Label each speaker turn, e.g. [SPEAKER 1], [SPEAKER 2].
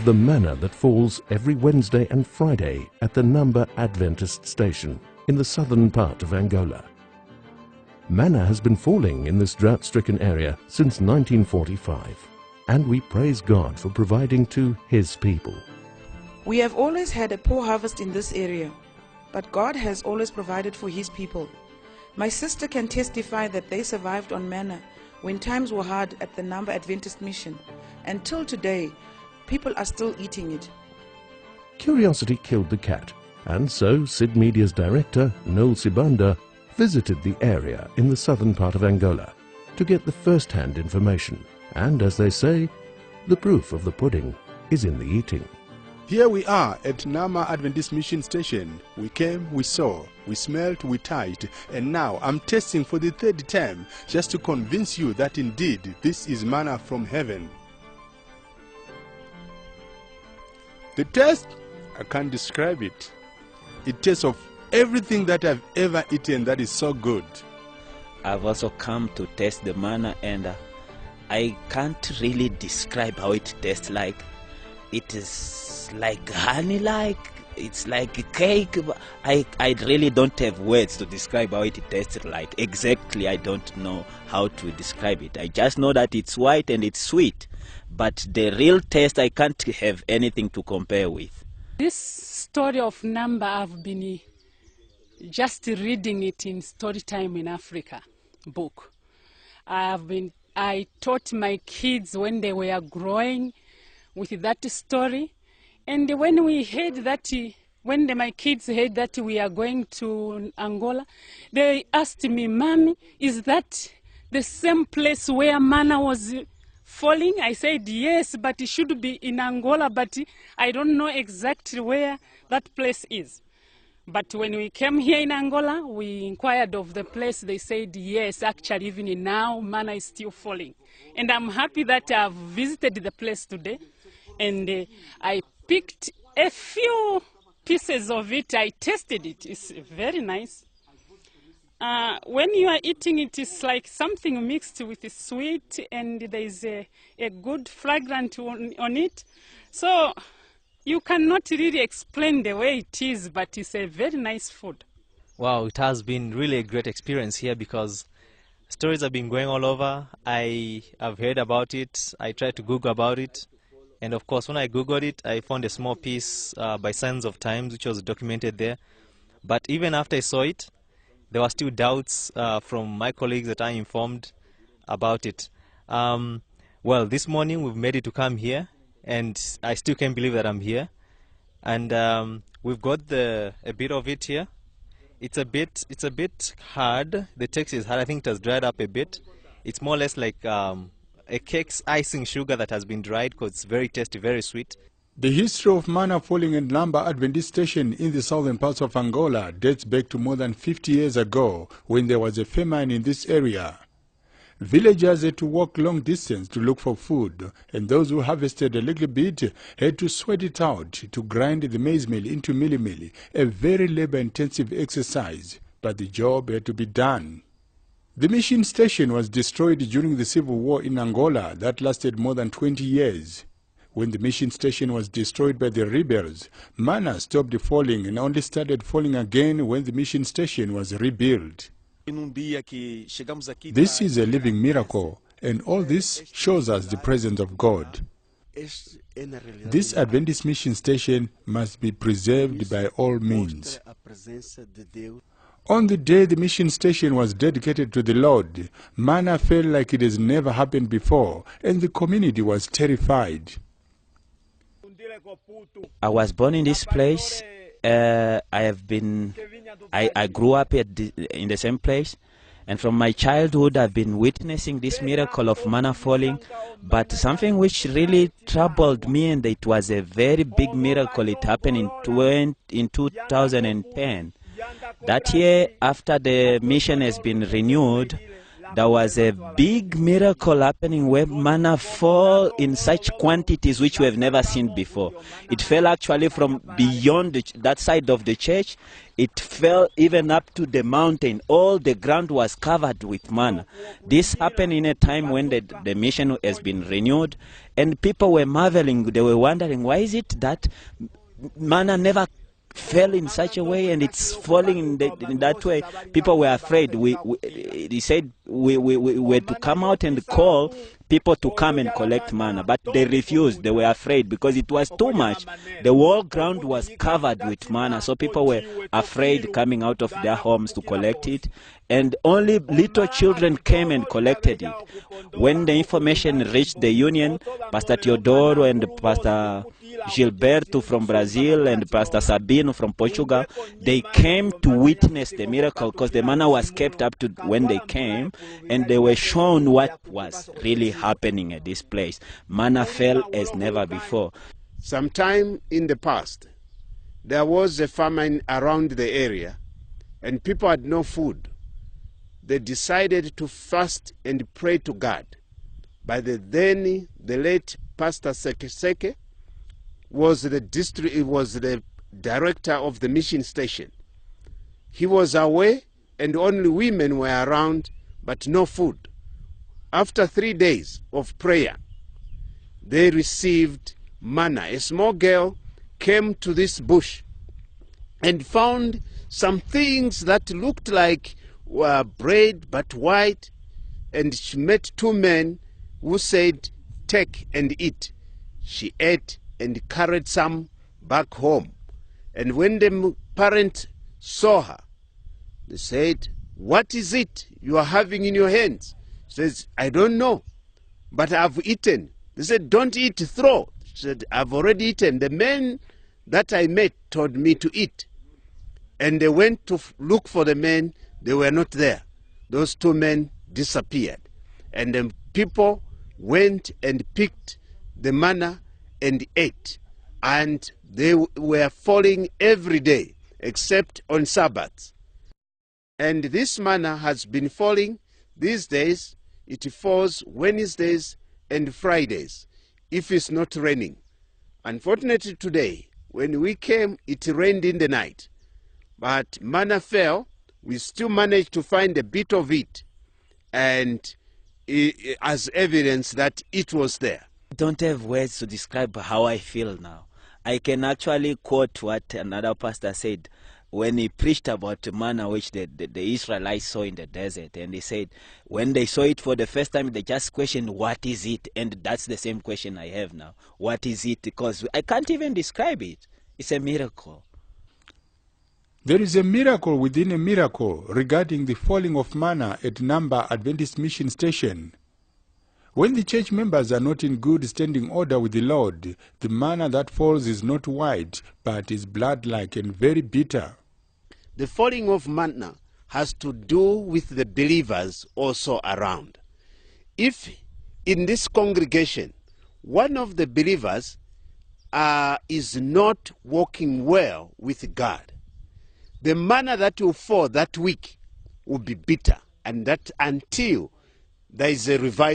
[SPEAKER 1] the manna that falls every Wednesday and Friday at the Namba Adventist Station in the southern part of Angola. Manna has been falling in this drought-stricken area since 1945, and we praise God for providing to His people.
[SPEAKER 2] We have always had a poor harvest in this area, but God has always provided for His people. My sister can testify that they survived on manna when times were hard at the Namba Adventist Mission. Until today, people are still eating it.
[SPEAKER 1] Curiosity killed the cat, and so Sid Media's director, Noel Sibanda, visited the area in the southern part of Angola to get the first-hand information. And as they say, the proof of the pudding is in the eating.
[SPEAKER 3] Here we are at Namba Adventist Mission Station. We came, we saw, we smelled, we tasted, and now I'm tasting for the third time just to convince you that indeed this is manna from heaven. The taste, I can't describe it. It tastes of everything that I've ever eaten that is so good.
[SPEAKER 4] I've also come to taste the manna, and I can't really describe how it tastes like. It is like honey-like, it's like a cake. I really don't have words to describe how it tastes like. Exactly, I don't know how to describe it. I just know that it's white and it's sweet. But the real taste, I can't have anything to compare with.
[SPEAKER 5] This story of Namba, I've been just reading it in Storytime in Africa book. I taught my kids when they were growing with that story, and when we heard that, my kids heard that we are going to Angola, they asked me, "Mommy, is that the same place where manna was falling?" I said, "Yes, but it should be in Angola, but I don't know exactly where that place is." But when we came here in Angola, we inquired of the place. They said, yes, actually, even now, manna is still falling. And I'm happy that I've visited the place today. And I picked a few pieces of it. I tasted it. It's very nice. When you are eating it, it's like something mixed with sweet, and there's a good fragrance on it. So you cannot really explain the way it is, but it's a very nice food.
[SPEAKER 6] Wow, it has been really a great experience here because stories have been going all over. I have heard about it. I tried to Google about it. And of course, when I Googled it, I found a small piece by Signs of Times, which was documented there. But even after I saw it, there were still doubts from my colleagues that I informed about it. Well, this morning we've made it to come here, and I still can't believe that I'm here. And we've got a bit of it here. It's a bit hard. The text is hard. I think it has dried up a bit. It's more or less like a cake's icing sugar that has been dried because it's very tasty, very sweet.
[SPEAKER 3] The history of manna falling at Namba Adventist Station in the southern parts of Angola dates back to more than 50 years ago when there was a famine in this area. Villagers had to walk long distance to look for food, and those who harvested a little bit had to sweat it out to grind the maize meal into milli-milli, a very labor-intensive exercise, but the job had to be done. The mission station was destroyed during the civil war in Angola that lasted more than 20 years. When the mission station was destroyed by the rebels, manna stopped falling and only started falling again when the mission station was rebuilt. This is a living miracle, and all this shows us the presence of God. This Adventist mission station must be preserved by all means. On the day the mission station was dedicated to the Lord, manna fell like it has never happened before, and the community was terrified.
[SPEAKER 4] I was born in this place. I grew up in the same place, and from my childhood I've been witnessing this miracle of manna falling. But something which really troubled me, and it was a very big miracle, it happened in 2010. That year, after the mission has been renewed, there was a big miracle happening where manna fall in such quantities which we have never seen before. It fell actually from beyond that side of the church. It fell even up to the mountain. All the ground was covered with manna. This happened in a time when the mission has been renewed, and people were marveling. They were wondering, why is it that manna never fell in such a way and it's falling in that way? People were afraid. He said we were to come out and call people to come and collect manna, but they refused. They were afraid because it was too much. The whole ground was covered with manna, so people were afraid coming out of their homes to collect it, and only little children came and collected it. When the information reached the union, Pastor Teodoro and Pastor Gilberto from Brazil and Pastor Sabino from Portugal, they came to witness the miracle because the manna was kept up to when they came, and they were shown what was really happening at this place. Manna fell as never before.
[SPEAKER 7] Sometime in the past, there was a famine around the area and people had no food. They decided to fast and pray to God. By the late Pastor Seke was the director of the mission station. He was away and only women were around, but no food. After 3 days of prayer, they received manna. A small girl came to this bush and found some things that looked like bread but white, and she met two men who said, "Take and eat." She ate and carried some back home. And when the parents saw her, they said, "What is it you are having in your hands?" She says, "I don't know, but I've eaten." They said, "Don't eat, throw." She said, "I've already eaten. The men that I met told me to eat." And they went to look for the men. They were not there. Those two men disappeared. And the people went and picked the manna and ate. And they were falling every day except on Sabbaths. And this manna has been falling these days. It falls Wednesdays and Fridays if it's not raining. Unfortunately today, when we came, it rained in the night. But manna fell. We still managed to find a bit of it, and as evidence that it was there.
[SPEAKER 4] I don't have words to describe how I feel now. I can actually quote what another pastor said when he preached about manna which the Israelites saw in the desert. And he said when they saw it for the first time, they just questioned, what is it? And that's the same question I have now. What is it? Because I can't even describe it. It's a miracle.
[SPEAKER 3] There is a miracle within a miracle regarding the falling of manna at Namba Adventist Mission Station. When the church members are not in good standing order with the Lord, the manna that falls is not white, but is blood-like and very bitter.
[SPEAKER 7] The falling of manna has to do with the believers also around. If in this congregation, one of the believers is not walking well with God, the manna that will fall that week will be bitter, and that until there is a revival.